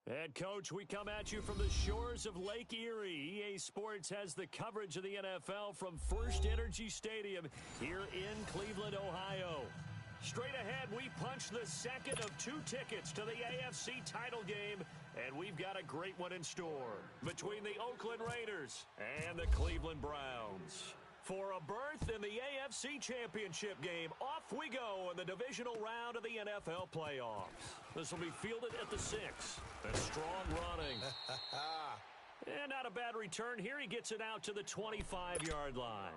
And, Coach, we come at you from the shores of Lake Erie. EA Sports has the coverage of the NFL from First Energy Stadium here in Cleveland, Ohio. Straight ahead, we punch the second of two tickets to the AFC title game, and we've got a great one in store between the Oakland Raiders and the Cleveland Browns. For a berth in the AFC Championship game, off we go in the divisional round of the NFL playoffs. This will be fielded at the 6. And strong running. And not a bad return here. He gets it out to the 25-yard line.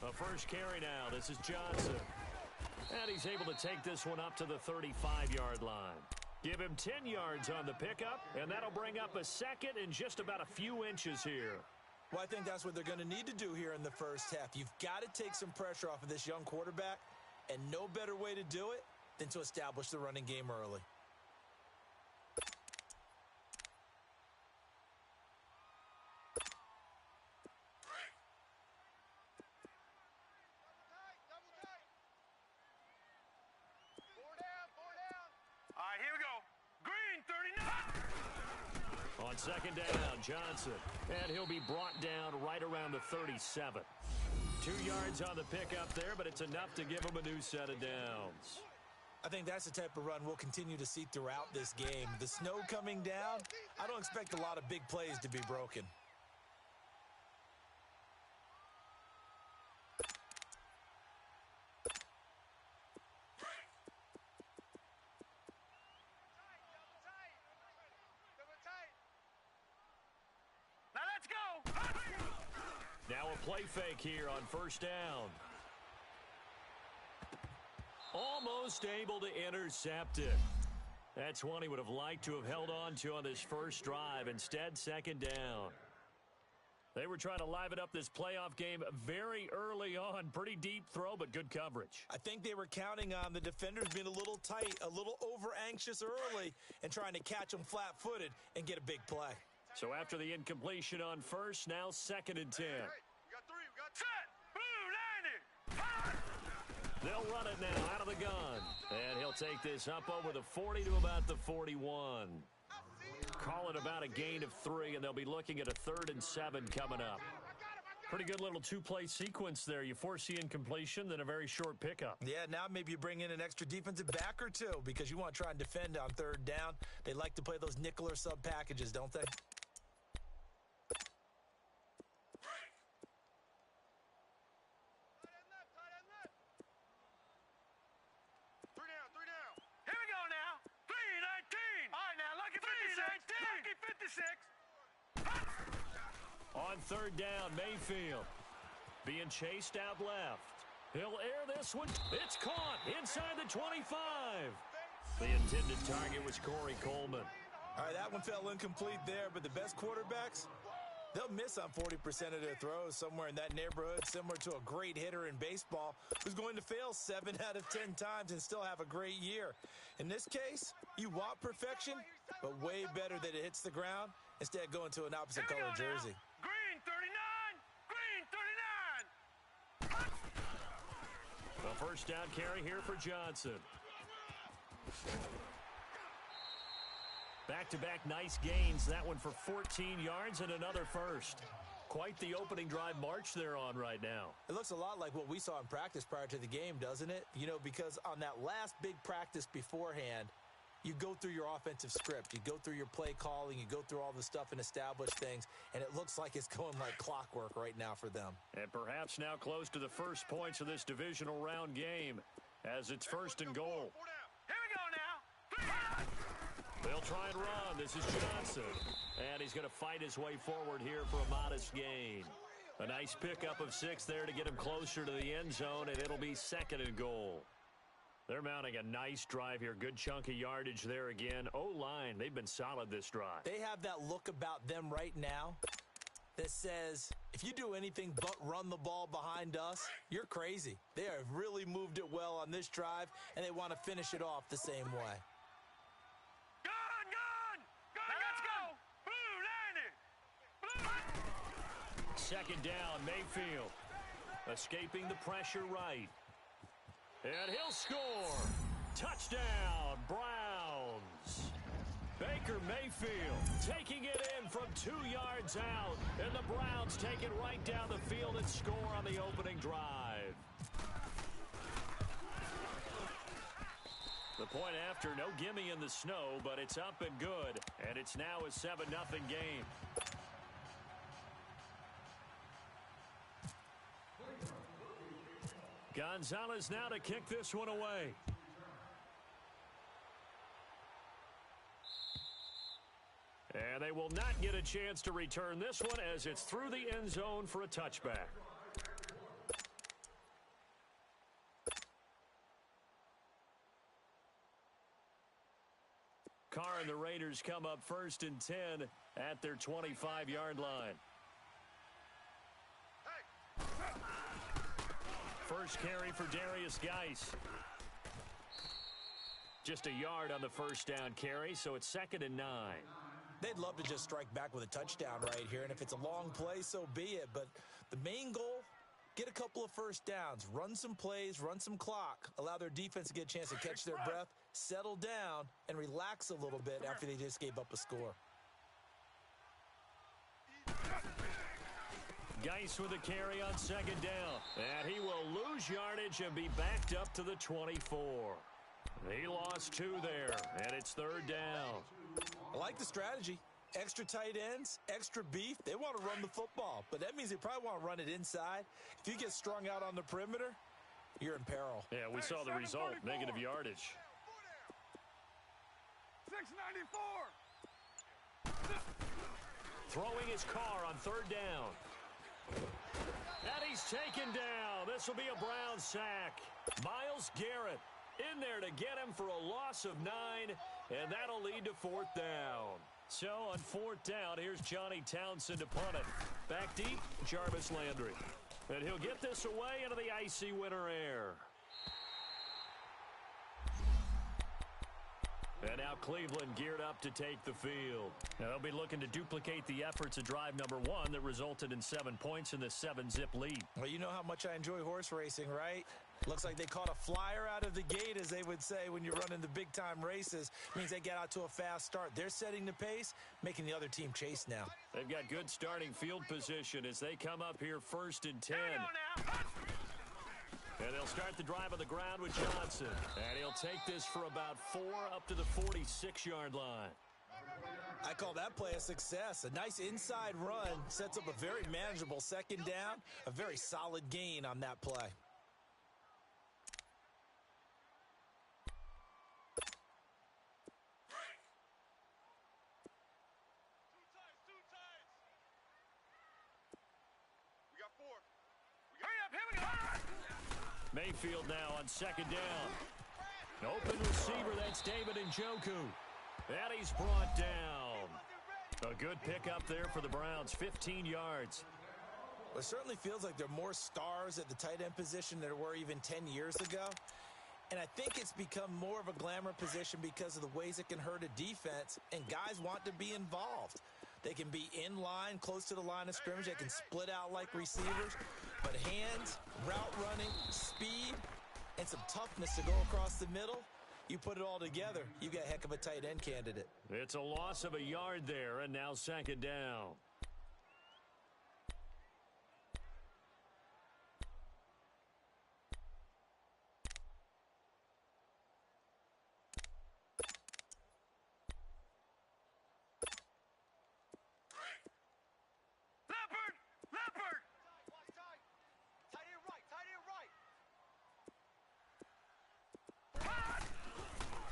A first carry now. This is Johnson. And he's able to take this one up to the 35-yard line. Give him 10 yards on the pickup, and that'll bring up a second in just about a few inches here. Well, I think that's what they're going to need to do here in the first half. You've got to take some pressure off of this young quarterback, and no better way to do it than to establish the running game early. On second down, Johnson. And he'll be brought down right around the 37. 2 yards on the pickup there, but it's enough to give him a new set of downs. I think that's the type of run we'll continue to see throughout this game. The snow coming down, I don't expect a lot of big plays to be broken. Now a play fake here on first down. Almost able to intercept it. That's one he would have liked to have held on to on this first drive. Instead, second down. They were trying to liven up this playoff game very early on. Pretty deep throw, but good coverage. I think they were counting on the defenders being a little tight, a little over-anxious early, and trying to catch them flat-footed and get a big play. So after the incompletion on first, now second and 10. Hey, we got 3, we got set, blue, 90. They'll run it now out of the gun. And he'll take this up over the 40 to about the 41. Call it about a gain of 3, and they'll be looking at a 3rd and 7 coming up. Pretty good little two-play sequence there. You force the incompletion, then a very short pickup. Yeah, now maybe you bring in an extra defensive back or two because you want to try and defend on third down. They like to play those nickel or sub packages, don't they? On third down, Mayfield being chased out left. He'll air this one. It's caught inside the 25. The intended target was Corey Coleman. All right, that one fell incomplete there, but the best quarterbacks, they'll miss on 40% of their throws, somewhere in that neighborhood, similar to a great hitter in baseball who's going to fail 7 out of 10 times and still have a great year. In this case, you want perfection, but way better that it hits the ground instead of going to an opposite color jersey. Green 39! Green 39! A first down carry here for Johnson. Back-to-back nice gains. That one for 14 yards and another first. Quite the opening drive march they're on right now. It looks a lot like what we saw in practice prior to the game, doesn't it? You know, because on that last big practice beforehand, you go through your offensive script. You go through your play calling. You go through all the stuff and establish things. And it looks like it's going like clockwork right now for them. And perhaps now close to the first points of this divisional round game as it's first and goal. Here we go now. They'll try and run. This is Johnson. And he's going to fight his way forward here for a modest gain. A nice pickup of 6 there to get him closer to the end zone, and it'll be second and goal. They're mounting a nice drive here. Good chunk of yardage there again. O-line, they've been solid this drive. They have that look about them right now that says, if you do anything but run the ball behind us, you're crazy. They have really moved it well on this drive, and they want to finish it off the same way. Let's go! Blue, landing! Blue! Second down, Mayfield. Escaping the pressure right. And he'll score. Touchdown, Browns. Baker Mayfield taking it in from 2 yards out. And the Browns take it right down the field and score on the opening drive. The point after, no gimme in the snow, but it's up and good. And it's now a 7-0 game. Gonzalez now to kick this one away. And they will not get a chance to return this one as it's through the end zone for a touchback. Carr and the Raiders come up 1st and 10 at their 25-yard line. First carry for Darius Geis. Just a yard on the first down carry, so it's 2nd and 9. They'd love to just strike back with a touchdown right here, and if it's a long play, so be it. But the main goal, get a couple of first downs, run some plays, run some clock, allow their defense to get a chance to catch their breath, settle down, and relax a little bit after they just gave up a score. Geis with a carry on 2nd down. And he will lose yardage and be backed up to the 24. He lost 2 there, and it's 3rd down. I like the strategy. Extra tight ends, extra beef. They want to run the football, but that means they probably want to run it inside. If you get strung out on the perimeter, you're in peril. Yeah, we saw the result, negative yardage. 694. Throwing his Carr on 3rd down. And he's taken down. This will be a Brown sack. Myles Garrett in there to get him for a loss of 9, and that'll lead to 4th down. So on 4th down, here's Johnny Townsend to punt it. Back deep, Jarvis Landry. And he'll get this away into the icy winter air. And now Cleveland geared up to take the field. Now they'll be looking to duplicate the efforts of drive number 1 that resulted in 7 points in the 7-zip lead. Well, you know how much I enjoy horse racing, right? Looks like they caught a flyer out of the gate, as they would say when you're running the big-time races. Means they get out to a fast start. They're setting the pace, making the other team chase now. They've got good starting field position as they come up here 1st and 10. And they'll start the drive on the ground with Johnson. And he'll take this for about 4 up to the 46-yard line. I call that play a success. A nice inside run sets up a very manageable 2nd down. A very solid gain on that play. Mayfield now on 2nd down. An open receiver, that's David Njoku. And he's brought down. A good pickup there for the Browns, 15 yards. Well, it certainly feels like there are more stars at the tight end position than there were even 10 years ago. And I think it's become more of a glamour position because of the ways it can hurt a defense, and guys want to be involved. They can be in line, close to the line of scrimmage. They can split out like receivers. But hands, route running, speed, and some toughness to go across the middle, you put it all together, you got a heck of a tight end candidate. It's a loss of a yard there, and now 2nd down.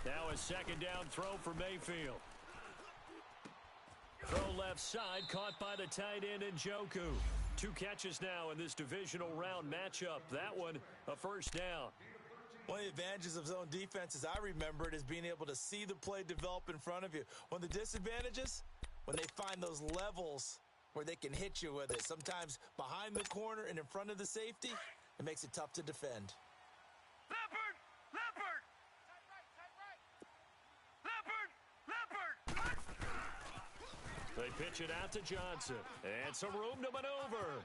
Now a 2nd down throw for Mayfield. Throw left side, caught by the tight end Njoku. 2 catches now in this divisional round matchup. That one, a 1st down. One of the advantages of zone defense, as I remember it, is being able to see the play develop in front of you. One of the disadvantages, when they find those levels where they can hit you with it, sometimes behind the corner and in front of the safety, it makes it tough to defend. Leopard! Leopard! Leopard! Leopard! They pitch it out to Johnson. And some room to maneuver.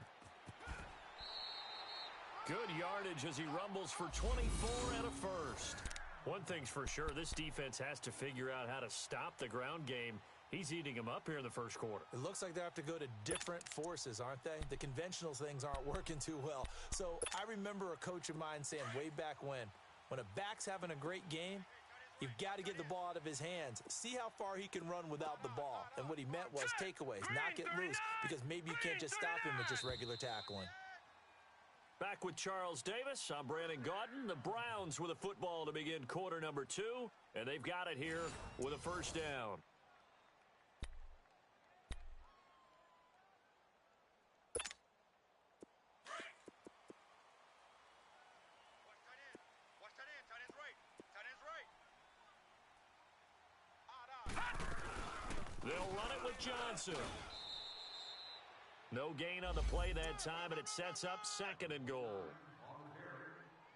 Good yardage as he rumbles for 24 and a first. One thing's for sure, this defense has to figure out how to stop the ground game. He's eating them up here in the first quarter. It looks like they have to go to different forces, aren't they? The conventional things aren't working too well. So I remember a coach of mine saying way back when a back's having a great game, you've got to get the ball out of his hands. See how far he can run without the ball. And what he meant was takeaways, not get loose, because maybe you can't just stop him with just regular tackling. Back with Charles Davis, I'm Brandon Gaudin. The Browns with a football to begin quarter number 2, and they've got it here with a first down. Watch tight end. Tight end's right. Tight end's right. They'll run it with Johnson. No gain on the play that time, and it sets up 2nd and goal.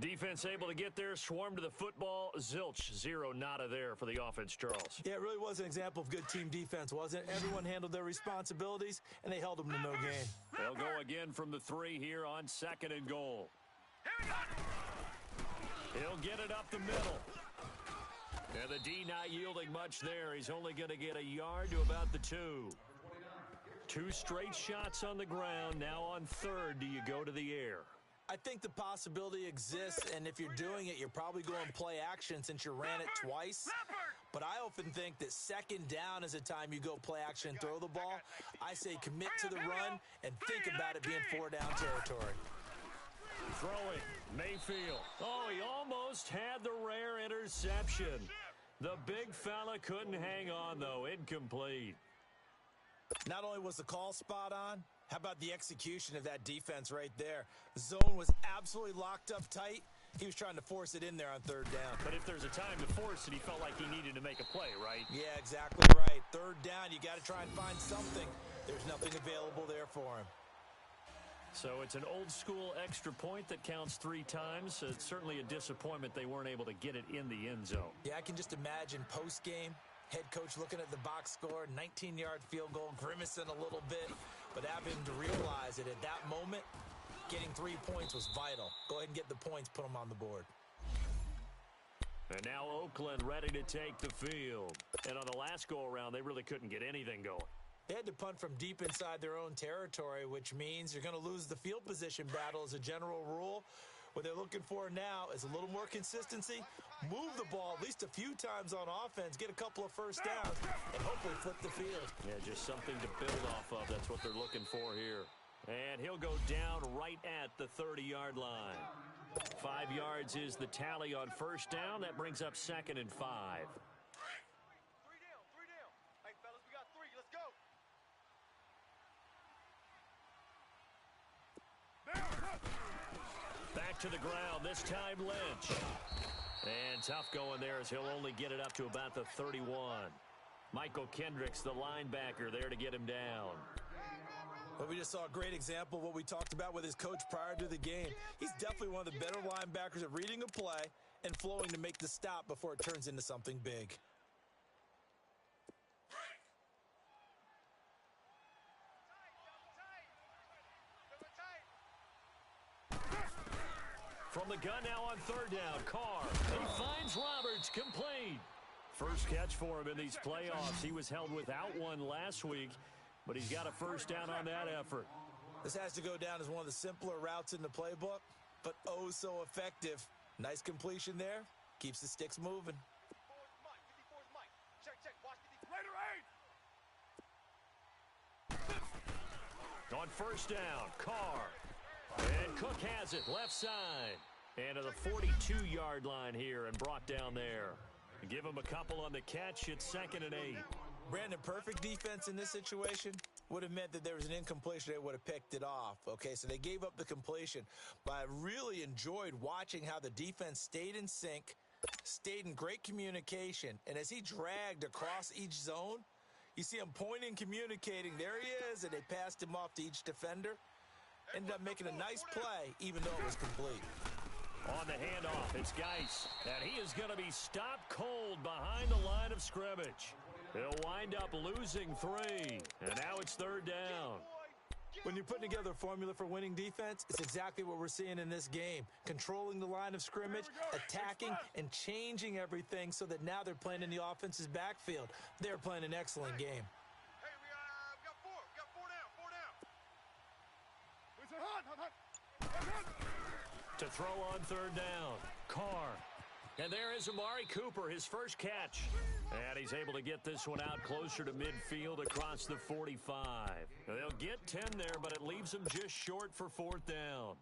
Defense able to get there, swarm to the football. Zilch, 0 nada there for the offense, Charles. Yeah, it really was an example of good team defense, wasn't it? Everyone handled their responsibilities, and they held them to no gain. They'll go again from the 3 here on 2nd and goal. Here we go. He'll get it up the middle. And the D not yielding much there. He's only going to get a yard to about the 2. 2 straight shots on the ground. Now on 3rd, do you go to the air? I think the possibility exists, and if you're doing it, you're probably going play action since you ran it twice. But I often think that 2nd down is a time you go play action and throw the ball. I say commit to the run and think about it being 4-down territory. Throwing, Mayfield. Oh, he almost had the rare interception. The big fella couldn't hang on, though. Incomplete. Not only was the call spot on, how about the execution of that defense right there? The zone was absolutely locked up tight. He was trying to force it in there on 3rd down. But if there's a time to force it, he felt like he needed to make a play, right? Yeah, exactly right. 3rd down, you got to try and find something. There's nothing available there for him. So it's an old-school extra point that counts 3 times. It's certainly a disappointment they weren't able to get it in the end zone. Yeah, I can just imagine post-game, head coach looking at the box score, 19-yard field goal, grimacing a little bit, but having to realize that at that moment, getting 3 points was vital. Go ahead and get the points, put them on the board. And now Oakland ready to take the field. And on the last go-around, they really couldn't get anything going. They had to punt from deep inside their own territory, which means you're going to lose the field position battle as a general rule. What they're looking for now is a little more consistency, move the ball at least a few times on offense, get a couple of first downs, and hopefully flip the field. Yeah, just something to build off of. That's what they're looking for here. And he'll go down right at the 30-yard line. 5 yards is the tally on first down. That brings up 2nd and 5. 3 down. Hey, fellas, we got 3. Let's go. Back to the ground, this time Lynch. And tough going there as he'll only get it up to about the 31. Michael Kendricks, the linebacker, there to get him down. But we just saw a great example of what we talked about with his coach prior to the game. He's definitely one of the better linebackers at reading a play and flowing to make the stop before it turns into something big. From the gun now on 3rd down, Carr. He finds Roberts, complete. First catch for him in these playoffs. He was held without one last week, but he's got a first down on that effort. This has to go down as one of the simpler routes in the playbook, but oh so effective. Nice completion there. Keeps the sticks moving. Check. Watch the On first down, Carr. And Cook has it, left side. And to the 42-yard line here and brought down there. Give him a couple on the catch. It's 2nd and 8. Brandon, perfect defense in this situation would have meant that there was an incompletion. They would have picked it off. Okay, so they gave up the completion. But I really enjoyed watching how the defense stayed in sync, stayed in great communication. And as he dragged across each zone, you see him pointing, communicating. There he is, and they passed him off to each defender. Ended up making a nice play, even though it was complete. On the handoff, it's Geis, and he is going to be stopped cold behind the line of scrimmage. He'll wind up losing 3, and now it's 3rd down. When you're putting together a formula for winning defense, it's exactly what we're seeing in this game. Controlling the line of scrimmage, attacking, and changing everything so that now they're playing in the offense's backfield. They're playing an excellent game. Hey, we got 4. We got 4 down. To throw on 3rd down, Carr. And there is Amari Cooper, his first catch. And he's able to get this one out closer to midfield across the 45. They'll get 10 there, but it leaves them just short for 4th down.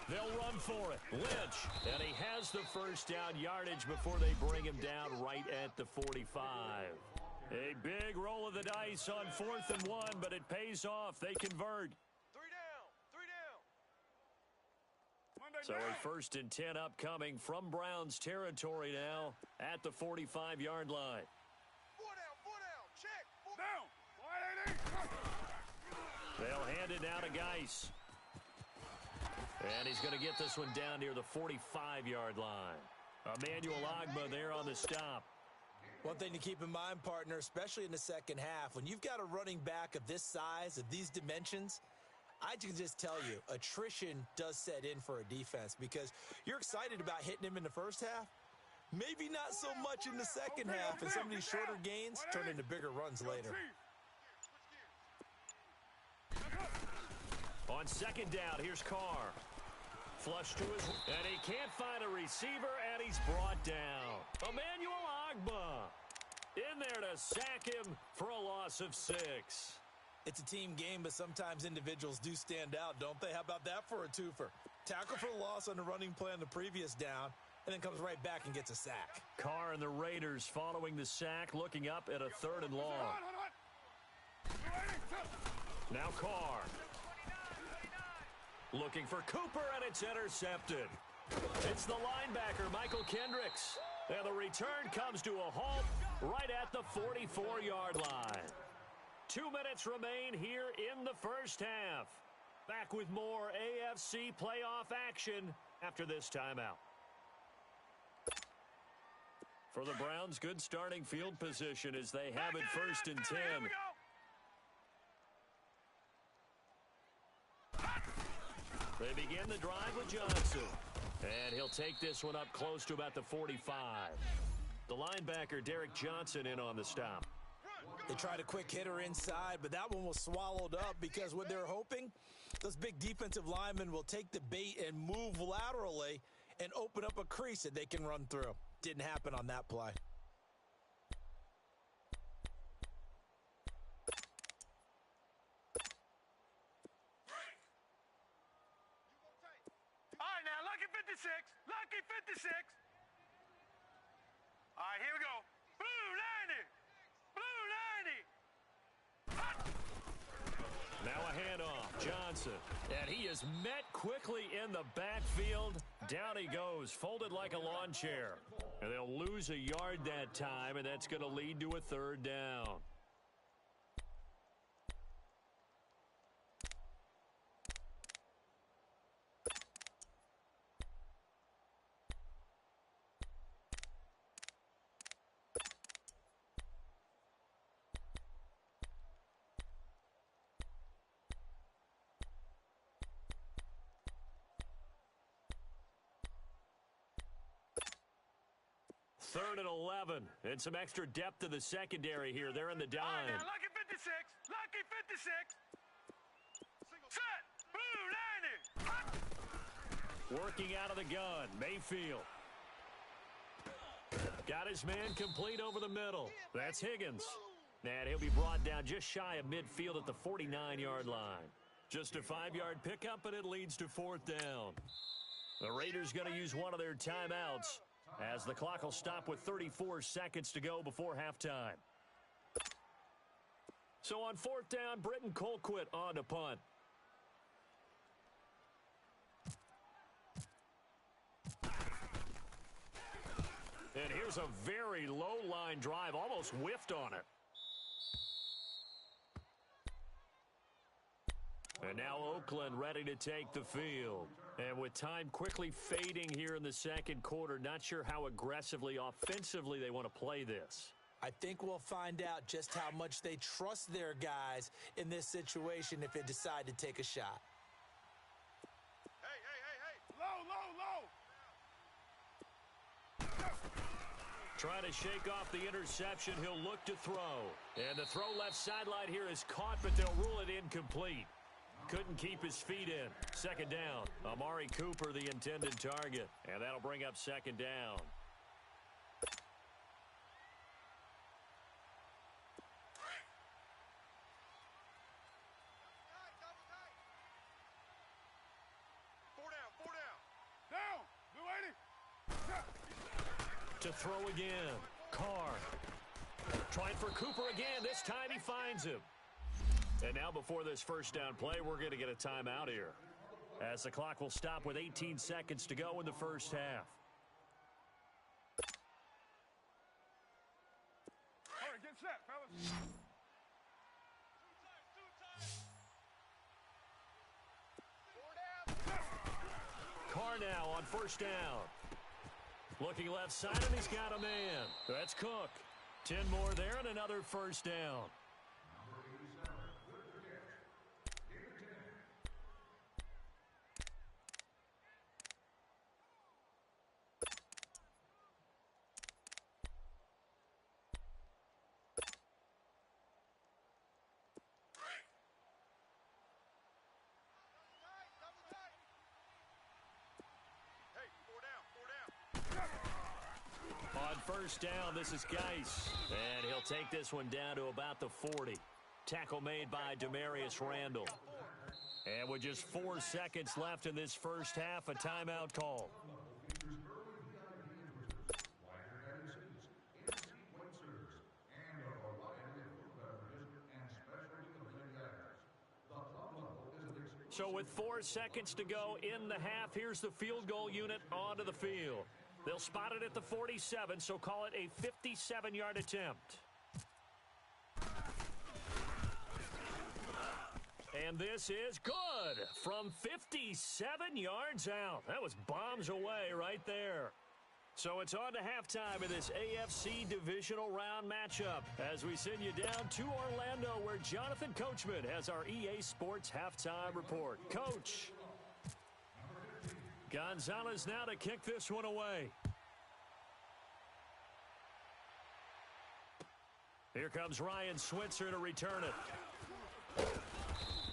They'll run for it. Lynch, and he has the first down yardage before they bring him down right at the 45. A big roll of the dice on 4th and 1, but it pays off. They convert. 3 down. So a 1st and 10 upcoming from Browns territory now at the 45-yard line. 4 down. Check. 4 down. They'll hand it down to Geis. And he's going to get this one down near the 45-yard line. Emmanuel Ogbah there on the stop. One thing to keep in mind, partner, especially in the second half, when you've got a running back of this size, of these dimensions, I can just tell you, attrition does set in for a defense because you're excited about hitting him in the first half. Maybe not so much in the second half, and some of these shorter gains turn into bigger runs later. On 2nd down, here's Carr. Flush to his, and he can't find a receiver, and he's brought down. Emmanuel Ogbah in there to sack him for a loss of 6. It's a team game, but sometimes individuals do stand out, don't they? How about that for a twofer? Tackle for a loss on the running play on the previous down, and then comes right back and gets a sack. Carr and the Raiders following the sack, looking up at a 3rd and long. Now Carr. Looking for Cooper, and it's intercepted. It's the linebacker, Michael Kendricks. And the return comes to a halt right at the 44-yard line. 2 minutes remain here in the first half. Back with more AFC playoff action after this timeout. For the Browns, good starting field position as they have it 1st and 10. Here we go. They begin the drive with Johnson. And he'll take this one up close to about the 45. The linebacker, Derek Johnson, in on the stop. They tried a quick hitter inside, but that one was swallowed up because what they're hoping, those big defensive linemen will take the bait and move laterally and open up a crease that they can run through. Didn't happen on that play. All right, now, lucky 56. Lucky 56. All right, here we go. Blue 90. Blue 90. Now a handoff. Johnson. And he is met quickly in the backfield. Down he goes, folded like a lawn chair. And they'll lose a yard that time, and that's going to lead to a 3rd down. Third and 11, and some extra depth to the secondary here. They're in the dime. All right, now, lucky 56. Lucky 56. Working out of the gun, Mayfield. Got his man complete over the middle. That's Higgins. And he'll be brought down just shy of midfield at the 49-yard line. Just a 5-yard pickup, and it leads to 4th down. The Raiders going to use one of their timeouts as the clock will stop with 34 seconds to go before halftime. So on 4th down, Britton Colquitt on to punt. And here's a very low line drive, almost whiffed on it. And now Oakland ready to take the field. And with time quickly fading here in the second quarter, not sure how aggressively, offensively they want to play this. I think we'll find out just how much they trust their guys in this situation if they decide to take a shot. Hey. Low. Trying to shake off the interception, he'll look to throw. And the throw left sideline here is caught, but they'll rule it incomplete. Couldn't keep his feet in. Second down. Amari Cooper, the intended target. And that'll bring up second down. Four down. Down. New 80. To throw again. Carr. Trying for Cooper again. This time he finds him. And now before this first down play, we're going to get a timeout here, as the clock will stop with 18 seconds to go in the first half. All right, get set, fellas. Carr now on first down. Looking left side, and he's got a man. That's Cook. 10 more there and another first down. First down, this is Geis. And he'll take this one down to about the 40. Tackle made by Demarius Randall. And with just 4 seconds left in this first half, a timeout call. So with 4 seconds to go in the half, here's the field goal unit onto the field. They'll spot it at the 47, so call it a 57-yard attempt. And this is good from 57 yards out. That was bombs away right there. So it's on to halftime of this AFC Divisional round matchup as we send you down to Orlando, where Jonathan Coachman has our EA Sports halftime report. Coach. Gonzalez now to kick this one away. Here comes Ryan Switzer to return it.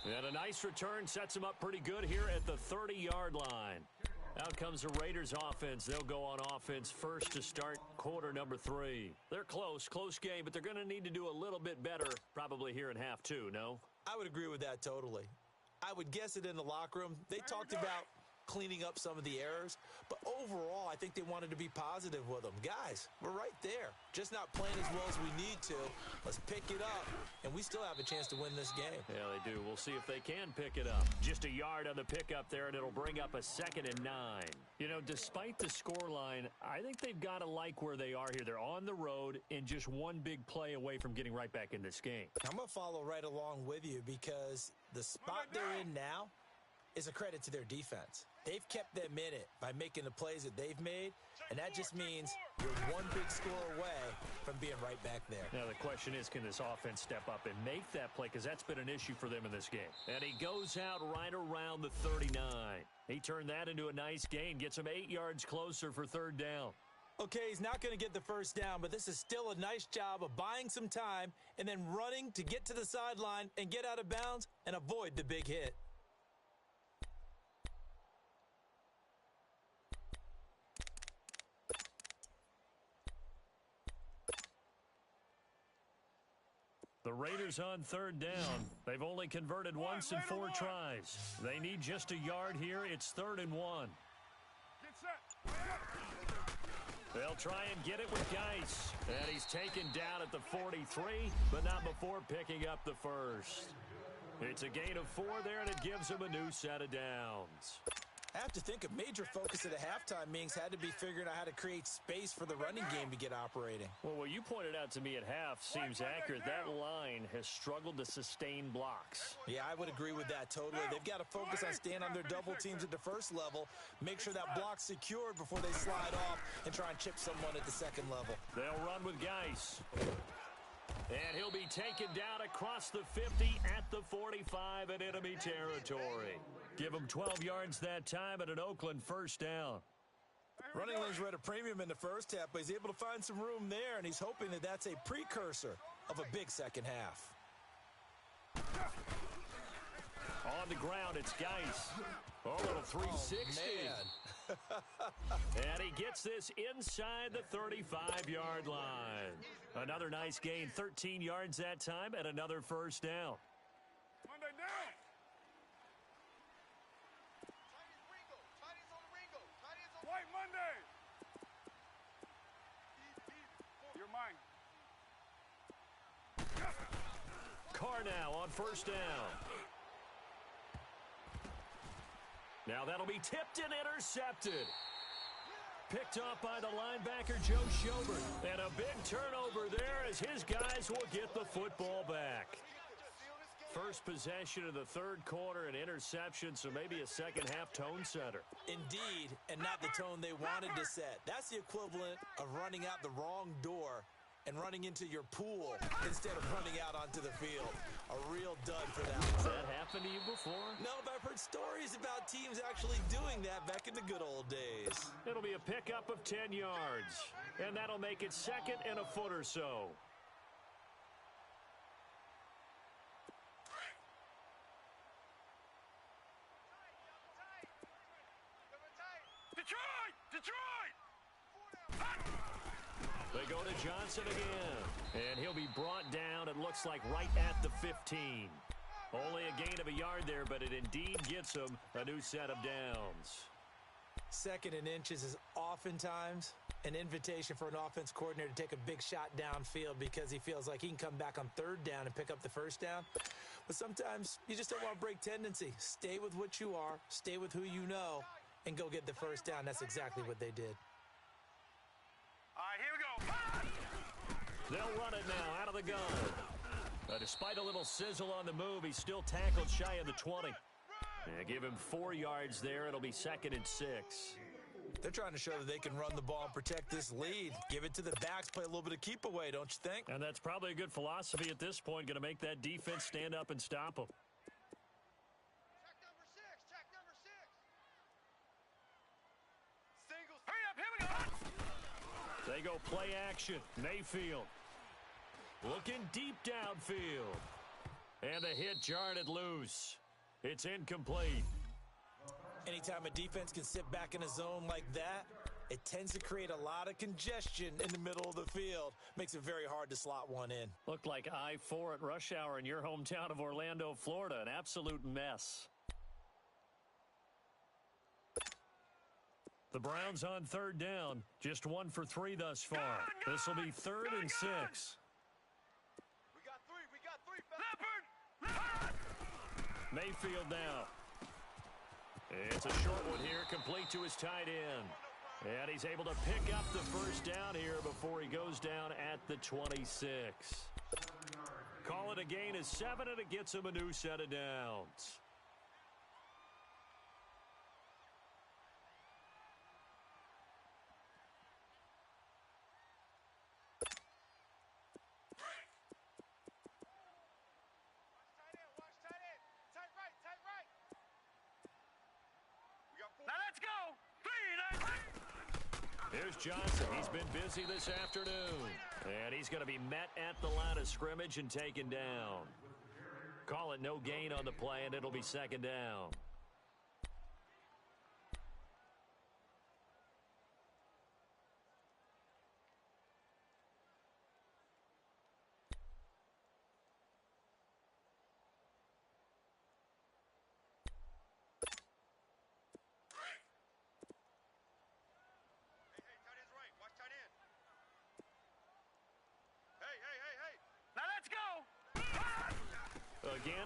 And a nice return sets him up pretty good here at the 30-yard line. Out comes the Raiders offense. They'll go on offense first to start quarter number 3. They're close game, but they're going to need to do a little bit better probably here in half 2, no? I would agree with that totally. I would guess it in the locker room. They talked about cleaning up some of the errors, but overall, I think they wanted to be positive with them. Guys, we're right there. Just not playing as well as we need to. Let's pick it up, and we still have a chance to win this game. Yeah, they do. We'll see if they can pick it up. Just a yard on the pickup there, and it'll bring up a 2nd and 9. You know, despite the scoreline, I think they've got to like where they are here. They're on the road and just one big play away from getting right back in this game. I'm going to follow right along with you because the spot they're in now is a credit to their defense. They've kept them in it by making the plays that they've made, and that just means you're one big score away from being right back there. Now the question is, can this offense step up and make that play, because that's been an issue for them in this game. And he goes out right around the 39. He turned that into a nice gain, gets him 8 yards closer for 3rd down. Okay, he's not going to get the first down, but this is still a nice job of buying some time and then running to get to the sideline and get out of bounds and avoid the big hit. The Raiders on third down. They've only converted once in 4 tries. They need just a yard here. It's 3rd and 1. Get set. They'll try and get it with Geis. And he's taken down at the 43, but not before picking up the first. It's a gain of 4 there, and it gives him a new set of downs. I have to think a major focus at a halftime meetings had to be figuring out how to create space for the running game to get operating. Well, what you pointed out to me at half seems accurate. That line has struggled to sustain blocks. Yeah, I would agree with that totally. They've got to focus on staying on their double teams at the first level, make sure that block's secured before they slide off and try and chip someone at the second level. They'll run with Geis. And he'll be taken down across the 50 at the 45 in enemy territory. Give him 12 yards that time at an Oakland first down. Running lanes were at a premium in the first half, but he's able to find some room there, and he's hoping that that's a precursor of a big second half. On the ground, it's Geis. Oh, little 360. Man. And he gets this inside the 35-yard line. Another nice gain, 13 yards that time, and another first down. Monday down. White Monday. You're mine. Carr now on first down. Now that'll be tipped and intercepted. Picked off by the linebacker, Joe Schobert. And a big turnover there as his guys will get the football back. First possession of the third quarter, an interception, so maybe a second-half tone setter. Indeed, and not the tone they wanted to set. That's the equivalent of running out the wrong door and running into your pool instead of running out onto the field. A real dud for that one. Has that happened to you before? No, but I've heard stories about teams actually doing that back in the good old days. It'll be a pickup of 10 yards, and that'll make it second and a foot or so. Detroit! They go to Johnson again, and he'll be brought down, it looks like, right at the 15. Only a gain of a yard there, but it indeed gets him a new set of downs. Second and inches is oftentimes an invitation for an offense coordinator to take a big shot downfield because he feels like he can come back on third down and pick up the first down. But sometimes you just don't want to break tendency. Stay with what you are, stay with who you know, and go get the first down. That's exactly what they did. All right, here we go. They'll run it now out of the gun. Despite a little sizzle on the move, he's still tackled shy of the 20. Give him 4 yards there. It'll be second and 6. They're trying to show that they can run the ball and protect this lead. Give it to the backs, play a little bit of keep away, don't you think? And that's probably a good philosophy at this point, going to make that defense stand up and stop them. Check number 6. Singles. Hurry up, here we go. They go play action. Mayfield looking deep downfield. And the hit jarred it loose. It's incomplete. Anytime a defense can sit back in a zone like that, it tends to create a lot of congestion in the middle of the field. Makes it very hard to slot one in. Looked like I-4 at rush hour in your hometown of Orlando, Florida. An absolute mess. The Browns on third down. Just 1 for 3 thus far. This will be 3rd and 6. We got three. Leopard! Mayfield now. It's a short one here, complete to his tight end. And he's able to pick up the first down here before he goes down at the 26. Call it a gain of 7, and it gets him a new set of downs. Now let's go. 3, 9. Here's Johnson. He's been busy this afternoon. And he's going to be met at the line of scrimmage and taken down. Call it no gain on the play, and it'll be second down.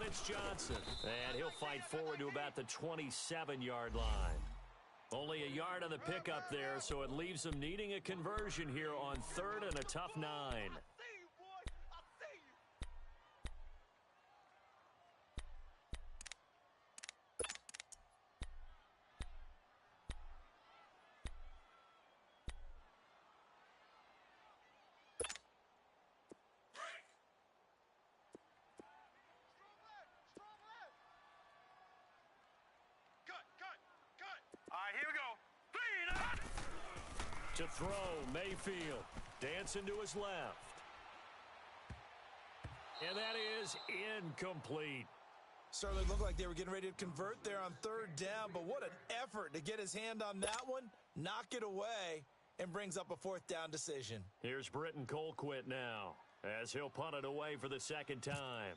it's Johnson. And he'll fight forward to about the 27-yard line. Only a yard on the pickup there, so it leaves them needing a conversion here on 3rd and a tough 9. To throw, Mayfield. Dancing to his left. And that is incomplete. Certainly looked like they were getting ready to convert there on 3rd down, but what an effort to get his hand on that one, knock it away, and brings up a 4th down decision. Here's Britton Colquitt now, as he'll punt it away for the 2nd time.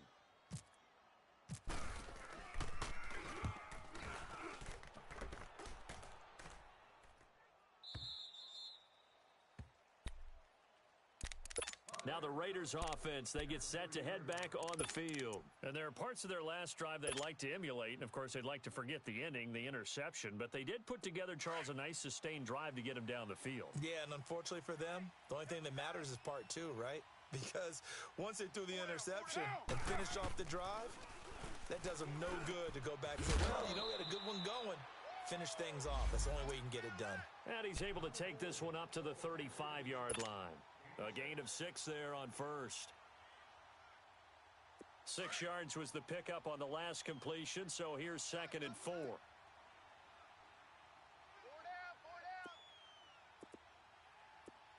Now the Raiders offense, they get set to head back on the field. And there are parts of their last drive they'd like to emulate, and of course they'd like to forget the ending, the interception, but they did put together, Charles, a nice sustained drive to get him down the field. Yeah, and unfortunately for them, the only thing that matters is part 2, right? Because once they threw the interception and finished off the drive, that does them no good to go back and say, well, you know, we had a good one going. Finish things off. That's the only way you can get it done. And he's able to take this one up to the 35-yard line. A gain of 6 there on 1st. 6 yards was the pickup on the last completion, so here's 2nd and 4.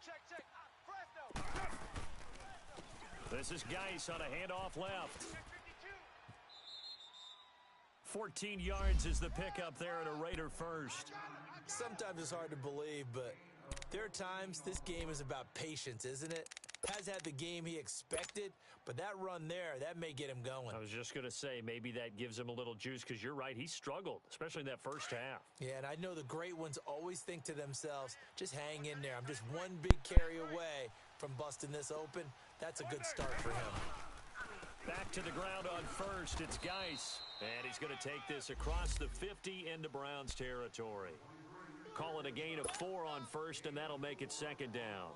Check. Presto. This is Geis on a handoff left. 14 yards is the pickup there at a Raider first. Sometimes it's hard to believe, but there are times this game is about patience, isn't it? Has had the game he expected, but that run there, that may get him going. I was just going to say, maybe that gives him a little juice, because you're right, he struggled, especially in that first half. Yeah, and I know the great ones always think to themselves, just hang in there. I'm just one big carry away from busting this open. That's a good start for him. Back to the ground on 1st, it's Geis. And he's going to take this across the 50 into Browns territory. Call it a gain of 4 on 1st, and that'll make it 2nd down.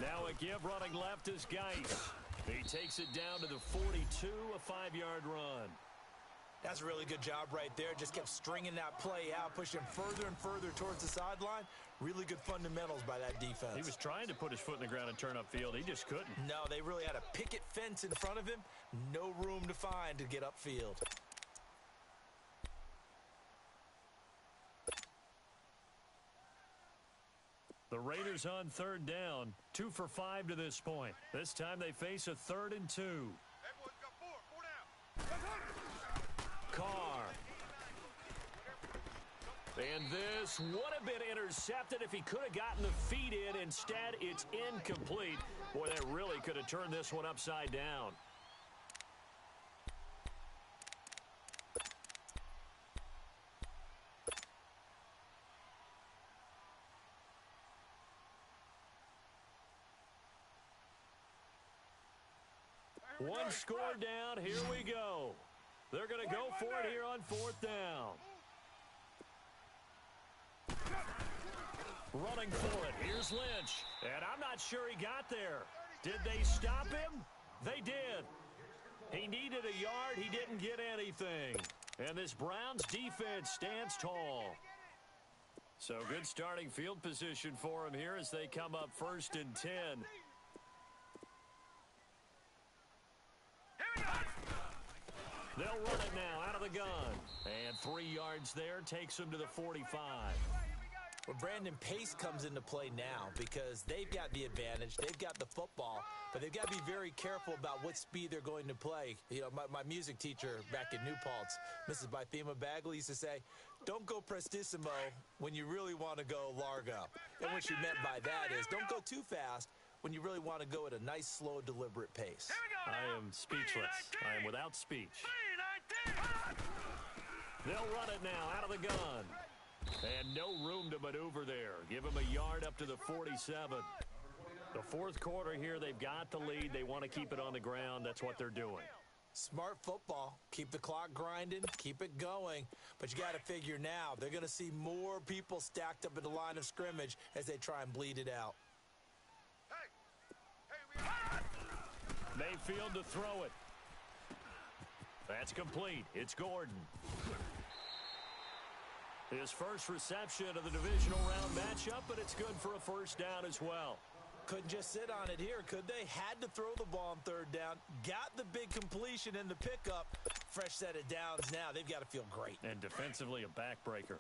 Now a give running left is Geis. He takes it down to the 42, a 5-yard run. That's a really good job right there. Just kept stringing that play out, pushing further and further towards the sideline. Really good fundamentals by that defense. He was trying to put his foot in the ground and turn upfield. He just couldn't. No, they really had a picket fence in front of him. No room to find to get upfield. The Raiders on 3rd down. 2 for 5 to this point. This time they face a 3rd and 2. Everyone's got 4 down. Carr. And this would have been intercepted if he could have gotten the feet in. Instead, it's incomplete. Boy, that really could have turned this one upside down. One score down. Here we go. They're going to go for it here on 4th down. Running for it. Here's Lynch. And I'm not sure he got there. Did they stop him? They did. He needed a yard. He didn't get anything. And this Browns defense stands tall. So good starting field position for him here as they come up 1st and 10. They'll run it now out of the gun. And 3 yards there takes them to the 45. Well, Brandon, pace comes into play now because they've got the advantage. They've got the football, but they've got to be very careful about what speed they're going to play. You know, my music teacher back in New Paltz, Mrs. Bythema Bagley, used to say, don't go prestissimo when you really want to go largo. And what she meant by that is don't go too fast when you really want to go at a nice, slow, deliberate pace. I am speechless. I am without speech. They'll run it now out of the gun. And no room to maneuver there. Give him a yard up to the 47. The fourth quarter here, they've got the lead. They want to keep it on the ground. That's what they're doing. Smart football. Keep the clock grinding. Keep it going. But you got to figure now, they're going to see more people stacked up at the line of scrimmage as they try and bleed it out. Mayfield to throw it. That's complete. It's Gordon. His first reception of the divisional round matchup, but it's good for a first down as well. Couldn't just sit on it here, could they? Had to throw the ball on third down. Got the big completion in the pickup. Fresh set of downs now. They've got to feel great. And defensively, a backbreaker.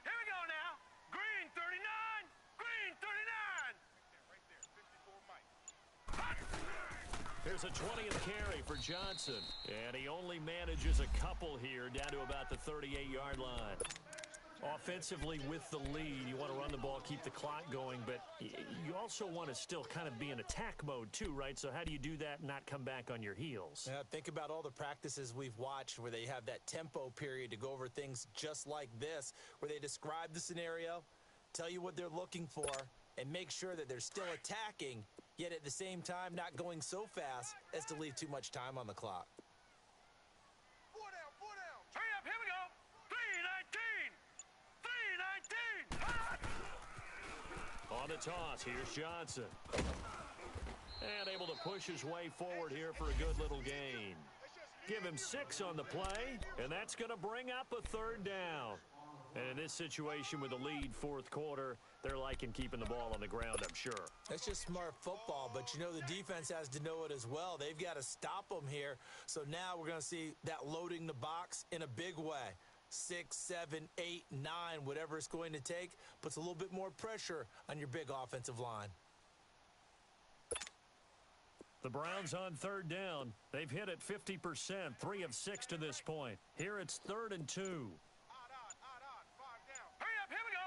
Here we go now. Green 39. Green 39. Here's a 20th carry for Johnson. And he only manages a couple here down to about the 38-yard line. Offensively with the lead, you want to run the ball, keep the clock going, but you also want to still kind of be in attack mode too, right? So how do you do that and not come back on your heels? Think about all the practices we've watched where they have that tempo period to go over things just like this, where they describe the scenario, tell you what they're looking for, and make sure that they're still attacking, yet at the same time not going so fast as to leave too much time on the clock. Hurry up, here we go. 3-19. 3-19. On the toss, here's Johnson. And able to push his way forward here for a good little gain. Give him 6 on the play, and that's going to bring up a third down. And in this situation with the lead fourth quarter, they're liking keeping the ball on the ground, I'm sure. That's just smart football, but you know the defense has to know it as well. They've got to stop them here. So now we're going to see that loading the box in a big way. 6, 7, 8, 9, whatever it's going to take, puts a little bit more pressure on your big offensive line. The Browns on third down. They've hit it 50%, 3 of 6 to this point. Here it's 3rd and 2. Hurry up, here we go.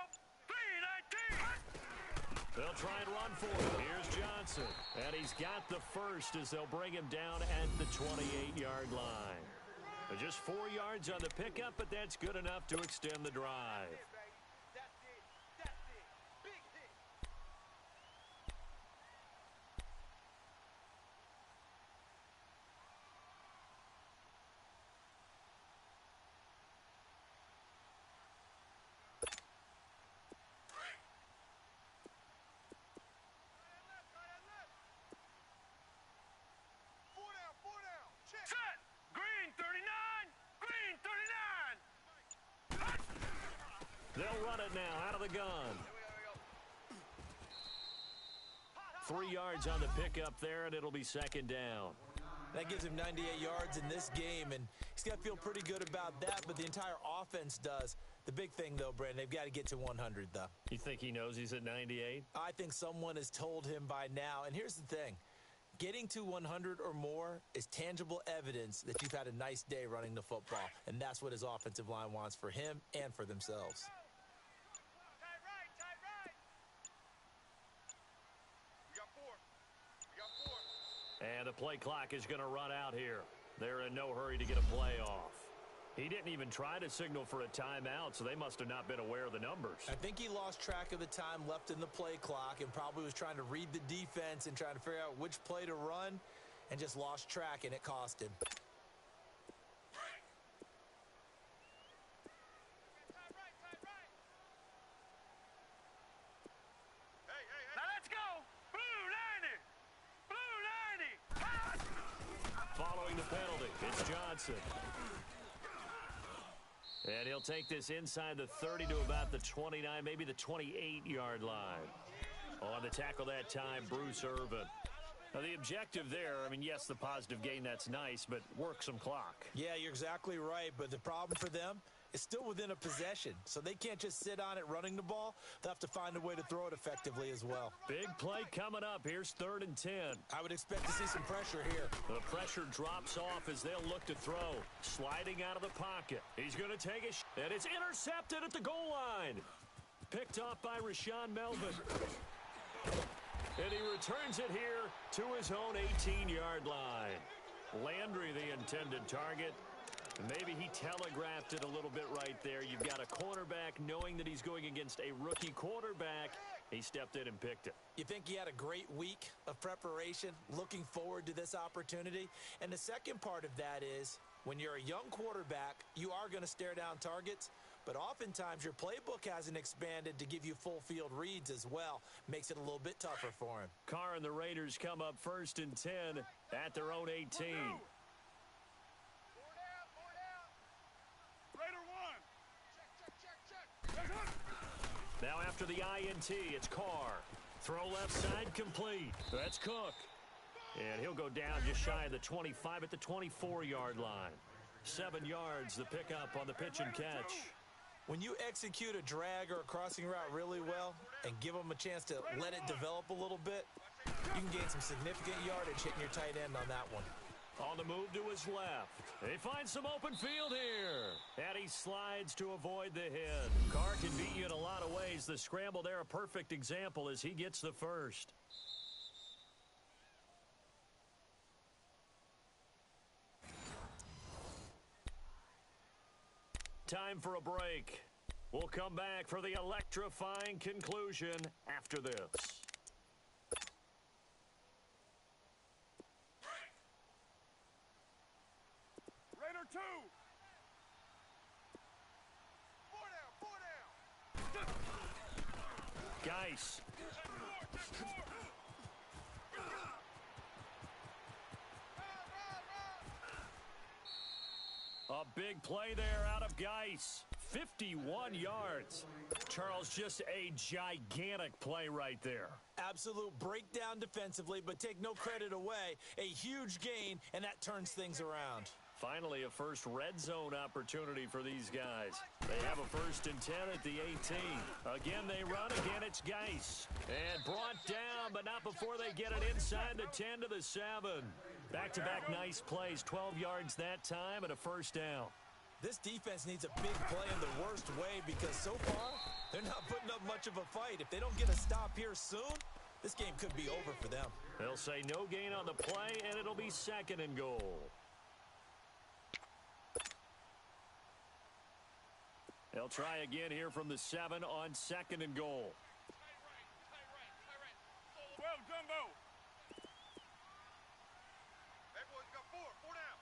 3-19. They'll try and run for it. Here's Johnson. And he's got the first as they'll bring him down at the 28-yard line. Just 4 yards on the pickup, but that's good enough to extend the drive. Set. Green 39. Green 39. They'll run it now out of the gun. 3 yards on the pickup there, and it'll be second down. That gives him 98 yards in this game, and he's got to feel pretty good about that, but the entire offense does. The big thing, though, Brandon, they've got to get to 100, though. You think he knows he's at 98? I think someone has told him by now, and here's the thing. Getting to 100 or more is tangible evidence that you've had a nice day running the football, and that's what his offensive line wants for him and for themselves. Tight right. We got 4. And the play clock is going to run out here. They're in no hurry to get a play off. He didn't even try to signal for a timeout, so they must have not been aware of the numbers. I think he lost track of the time left in the play clock and probably was trying to read the defense and trying to figure out which play to run and just lost track, and it cost him. Now let's go. Blue 90. Following the penalty, it's Johnson. And he'll take this inside the 30 to about the 29, maybe the 28-yard line. On the tackle that time, Bruce Irvin. Now, the objective there, I mean, yes, the positive gain, that's nice, but work some clock. Yeah, you're exactly right, but the problem for them is still within a possession, so they can't just sit on it running the ball. They'll have to find a way to throw it effectively as well. Big play coming up. Here's 3rd and 10. I would expect to see some pressure here. The pressure drops off as they'll look to throw. Sliding out of the pocket. He's going to take a and it's intercepted at the goal line. Picked off by Rashawn Melvin. And he returns it here to his own 18-yard line. Landry, the intended target. Maybe he telegraphed it a little bit right there. You've got a cornerback knowing that he's going against a rookie quarterback. He stepped in and picked it. You think he had a great week of preparation, looking forward to this opportunity? And the second part of that is, when you're a young quarterback, you are going to stare down targets, but oftentimes your playbook hasn't expanded to give you full field reads as well. Makes it a little bit tougher for him. Carr and the Raiders come up 1st and 10 at their own 18. Now after the INT, it's Carr. Throw left side complete. That's Cook. And he'll go down just shy of the 25 at the 24-yard line. 7 yards, the pickup on the pitch and catch. When you execute a drag or a crossing route really well and give them a chance to let it develop a little bit, you can gain some significant yardage hitting your tight end on that one. On the move to his left. They find some open field here. And he slides to avoid the hit. Carr can beat you in a lot of ways. The scramble there, a perfect example as he gets the first. Time for a break. We'll come back for the electrifying conclusion after this. Raider 2. 4 down. Geis. A big play there out of Geis. 51 yards. Charles, just a gigantic play right there. Absolute breakdown defensively, but take no credit away. A huge gain, and that turns things around. Finally, a first red zone opportunity for these guys. They have a 1st and 10 at the 18. Again, they run. Again, it's Geis. And brought down, but not before they get it inside the 10 to the 7. Back-to-back nice plays. 12 yards that time and a 1st down. This defense needs a big play in the worst way because so far, they're not putting up much of a fight. If they don't get a stop here soon, this game could be over for them. They'll say no gain on the play, and it'll be 2nd and goal. They'll try again here from the 7 on 2nd and goal. Well, Dumbo. That boy's got 4 down.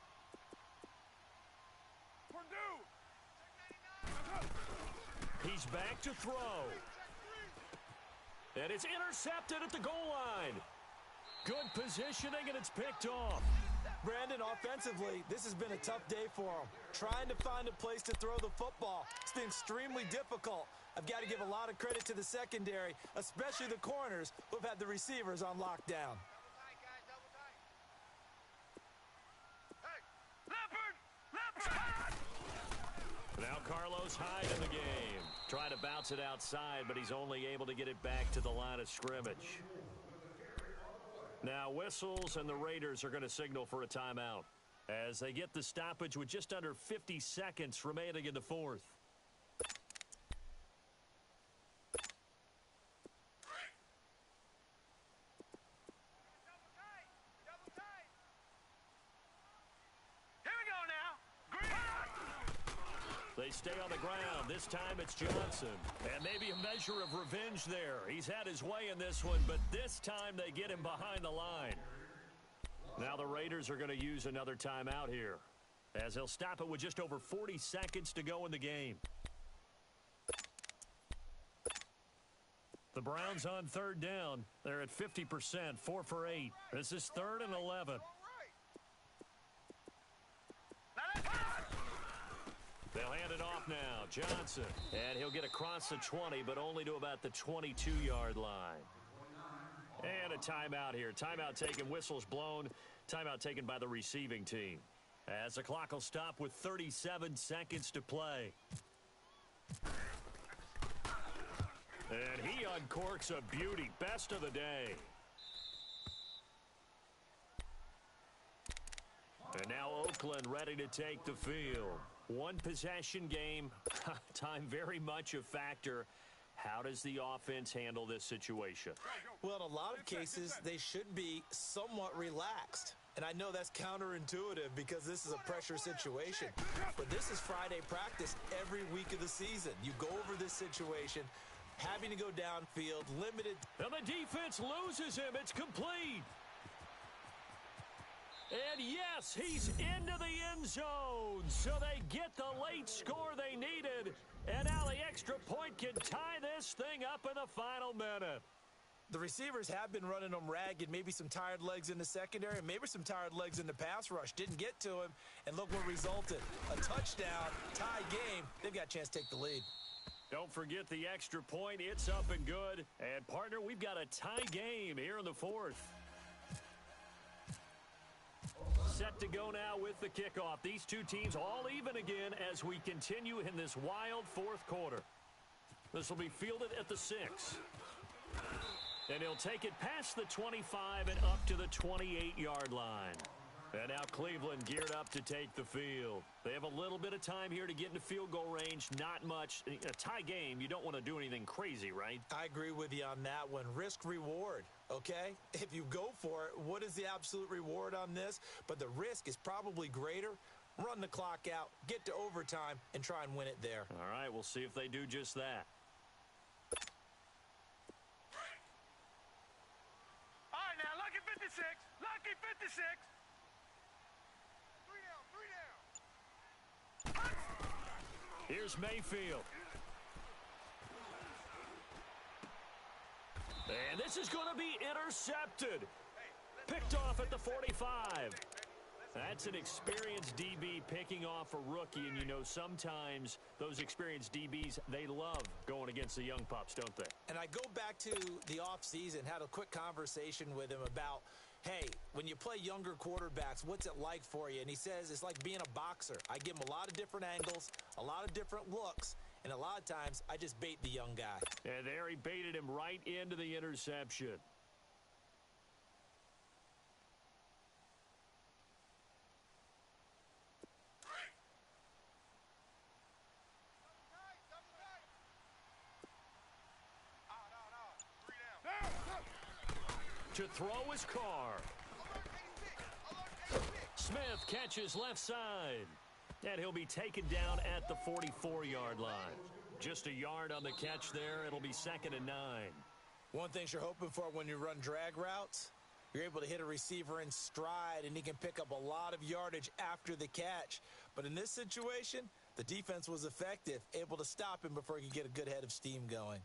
Purdue. He's back to throw. And it's intercepted at the goal line. Good positioning, and it's picked off. Brandon, offensively, this has been a tough day for him. Trying to find a place to throw the football. It's been extremely difficult. I've got to give a lot of credit to the secondary, especially the corners who've had the receivers on lockdown. Hey, Leopard! Now Carlos Hyde in the game. Trying to bounce it outside, but he's only able to get it back to the line of scrimmage. Now whistles, and the Raiders are going to signal for a timeout as they get the stoppage with just under 50 seconds remaining in the 4th. Here we go now. They stay on the ground. This time it's Johnson. And maybe a measure of revenge there. He's had his way in this one, but this time they get him behind the line. Now the Raiders are going to use another timeout here, as they'll stop it with just over 40 seconds to go in the game. The Browns on 3rd down. They're at 50%, 4 for 8. This is 3rd and 11. They'll hand it off now. Johnson. And he'll get across the 20, but only to about the 22-yard line. And a timeout here. Timeout taken, whistles blown. Timeout taken by the receiving team. As the clock will stop with 37 seconds to play. And he uncorks a beauty. Best of the day. And now Oakland ready to take the field. One possession game. Time very much a factor. How does the offense handle this situation? Well, in a lot of cases, they should be somewhat relaxed. And I know that's counterintuitive because this is a pressure situation. But this is Friday practice every week of the season. You go over this situation, having to go downfield, limited. And the defense loses him. It's complete. And yes, he's into the end zone. So they get the late score they needed. And now the extra point can tie this thing up in the final minute. The receivers have been running them ragged, maybe some tired legs in the secondary, maybe some tired legs in the pass rush. Didn't get to him, and look what resulted. A touchdown, tie game. They've got a chance to take the lead. Don't forget the extra point. It's up and good. And, partner, we've got a tie game here in the fourth. Set to go now with the kickoff. These two teams all even again as we continue in this wild fourth quarter. This will be fielded at the 6. And he'll take it past the 25 and up to the 28-yard line. And now Cleveland geared up to take the field. They have a little bit of time here to get into field goal range. Not much. A tie game, you don't want to do anything crazy, right? I agree with you on that one. Risk-reward, okay? If you go for it, what is the absolute reward on this? But the risk is probably greater. Run the clock out, get to overtime, and try and win it there. All right, we'll see if they do just that. All right, now, lucky 56. Lucky 56. Three down. Here's Mayfield. And this is going to be intercepted. Picked off at the 45. That's an experienced DB picking off a rookie, and you know sometimes those experienced DBs, they love going against the young pups, don't they? And I go back to the offseason, had a quick conversation with him about, hey, when you play younger quarterbacks, what's it like for you? And he says it's like being a boxer. I give him a lot of different angles, a lot of different looks, and a lot of times I just bait the young guy. And there he baited him right into the interception. To throw his car. Smith catches left side. And he'll be taken down at the 44-yard line. Just a yard on the catch there. It'll be 2nd and 9. One thing you're hoping for when you run drag routes, you're able to hit a receiver in stride, and he can pick up a lot of yardage after the catch. But in this situation, the defense was effective, able to stop him before he could get a good head of steam going.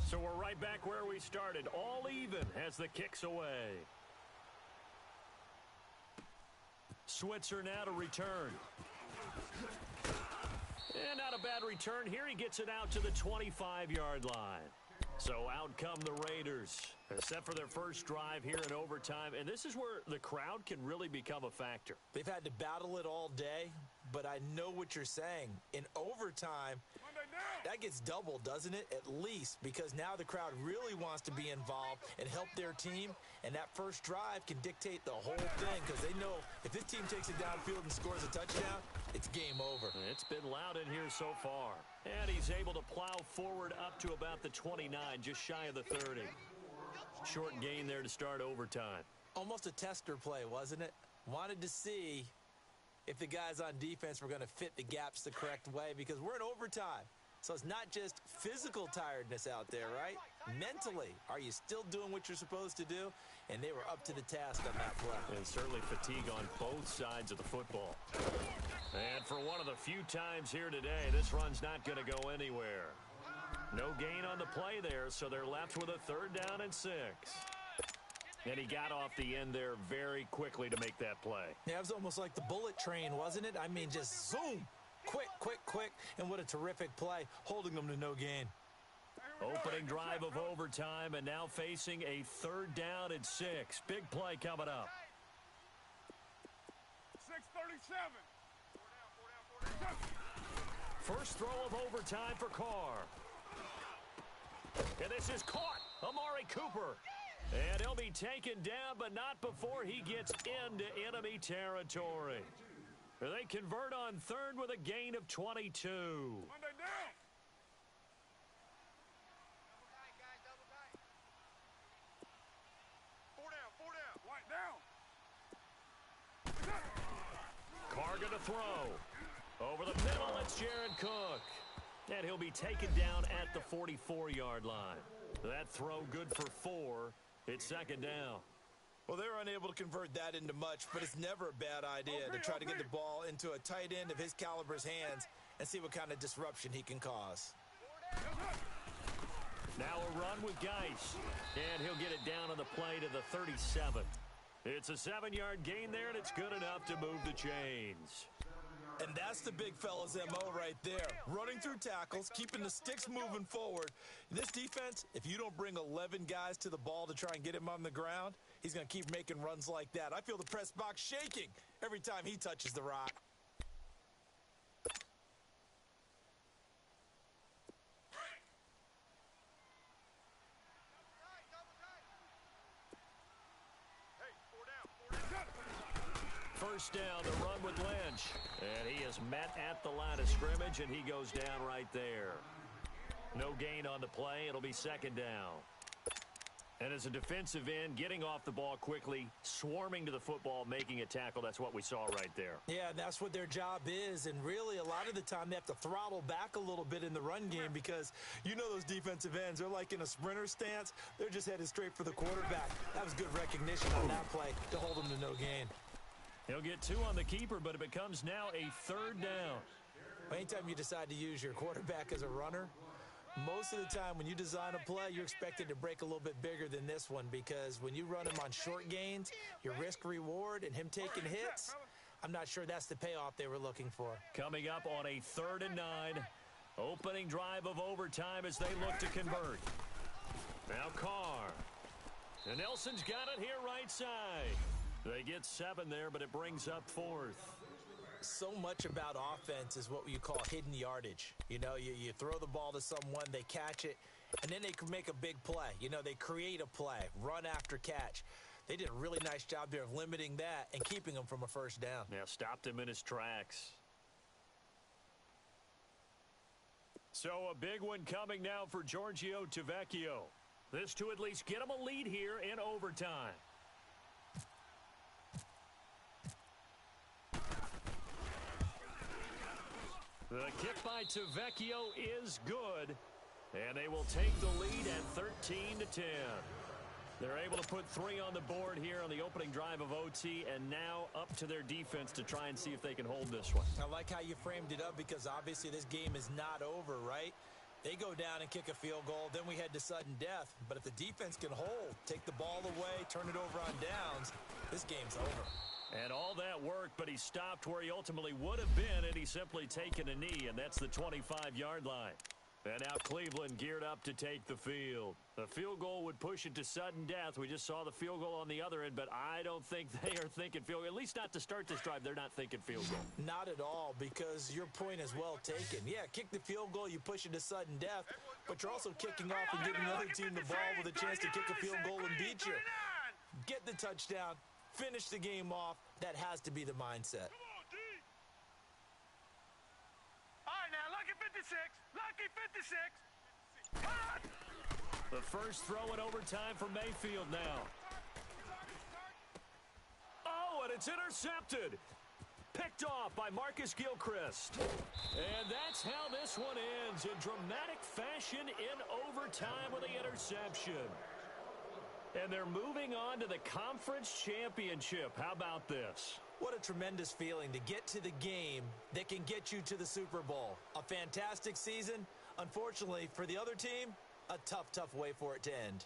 So we're right back where we started, all even as the kick's away. Switzer now to return. And not a bad return here. He gets it out to the 25-yard line. So out come the Raiders, set for their first drive here in overtime. And this is where the crowd can really become a factor. They've had to battle it all day, but I know what you're saying. In overtime, that gets doubled, doesn't it? At least, because now the crowd really wants to be involved and help their team, and that first drive can dictate the whole thing because they know if this team takes it downfield and scores a touchdown, it's game over. It's been loud in here so far. And he's able to plow forward up to about the 29, just shy of the 30. Short gain there to start overtime. Almost a tester play, wasn't it? Wanted to see if the guys on defense were going to fit the gaps the correct way because we're in overtime. So it's not just physical tiredness out there, right? Mentally, are you still doing what you're supposed to do? And they were up to the task on that play. And certainly fatigue on both sides of the football. And for one of the few times here today, this run's not going to go anywhere. No gain on the play there, so they're left with a 3rd down and 6. And he got off the end there very quickly to make that play. Yeah, it was almost like the bullet train, wasn't it? I mean, just zoom. Quick, quick, quick. And what a terrific play, holding them to no gain. Opening drive of overtime, and now facing a 3rd down and 6. Big play coming up. 6:37. First throw of overtime for Carr. And this is caught. Amari Cooper. And he'll be taken down, but not before he gets into enemy territory. They convert on third with a gain of 22. Monday down. Four down. White down. Carr going to throw. Over the middle, it's Jared Cook. And he'll be taken down at the 44-yard line. That throw good for 4. It's second down. Well, they're unable to convert that into much, but it's never a bad idea to try to get the ball into a tight end of his caliber's hands and see what kind of disruption he can cause. Now a run with Geis, and he'll get it down on the play to the 37. It's a 7-yard gain there, and it's good enough to move the chains. And that's the big fella's MO right there. Running through tackles, keeping the sticks moving forward. This defense, if you don't bring 11 guys to the ball to try and get him on the ground, he's going to keep making runs like that. I feel the press box shaking every time he touches the rock. First down, the run with Lynch. And he is met at the line of scrimmage, and he goes down right there. No gain on the play. It'll be second down. And as a defensive end, getting off the ball quickly, swarming to the football, making a tackle, that's what we saw right there. Yeah, and that's what their job is. And really, a lot of the time, they have to throttle back a little bit in the run game because you know those defensive ends, they're like in a sprinter stance. They're just headed straight for the quarterback. That was good recognition on that play to hold them to no gain. He'll get 2 on the keeper, but it becomes now a third down. Anytime you decide to use your quarterback as a runner, most of the time when you design a play, you're expected to break a little bit bigger than this one because when you run him on short gains, your risk-reward and him taking hits, I'm not sure that's the payoff they were looking for. Coming up on a 3rd and 9, opening drive of overtime as they look to convert. Now Carr. And Nelson's got it here right side. They get 7 there, but it brings up 4th. So much about offense is what you call hidden yardage. You know, you throw the ball to someone, they catch it, and then they can make a big play. You know, they create a play, run after catch. They did a really nice job there of limiting that and keeping him from a first down. Yeah, stopped him in his tracks. So a big one coming now for Giorgio Tavecchio. This to at least get him a lead here in overtime. The kick by Tavecchio is good, and they will take the lead at 13-10. They're able to put 3 on the board here on the opening drive of OT, and now up to their defense to try and see if they can hold this one. I like how you framed it up because obviously this game is not over, right? They go down and kick a field goal, then we head to sudden death. But if the defense can hold, take the ball away, turn it over on downs, this game's over. And all that work, but he stopped where he ultimately would have been, and he's simply taken a knee, and that's the 25-yard line. And now Cleveland geared up to take the field. The field goal would push it to sudden death. We just saw the field goal on the other end, but I don't think they are thinking field goal. At least not to start this drive. They're not thinking field goal. Not at all, because your point is well taken. Yeah, kick the field goal, you push it to sudden death, but you're also kicking off and giving the other team the ball with a chance to kick a field goal and beat you. Get the touchdown, finish the game off. That has to be the mindset. All right, now, lucky 56. Lucky 56. The first throw in overtime for Mayfield now. Oh, and it's intercepted. Picked off by Marcus Gilchrist. And that's how this one ends in dramatic fashion in overtime with the interception. And they're moving on to the conference championship. How about this? What a tremendous feeling to get to the game that can get you to the Super Bowl. A fantastic season. Unfortunately, for the other team, a tough, tough way for it to end.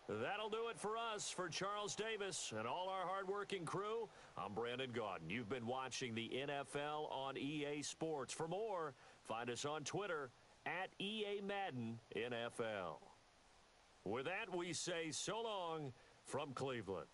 That'll do it for us. For Charles Davis and all our hardworking crew, I'm Brandon Gaudin. You've been watching the NFL on EA Sports. For more, find us on Twitter at EA Madden NFL. With that, we say so long from Cleveland.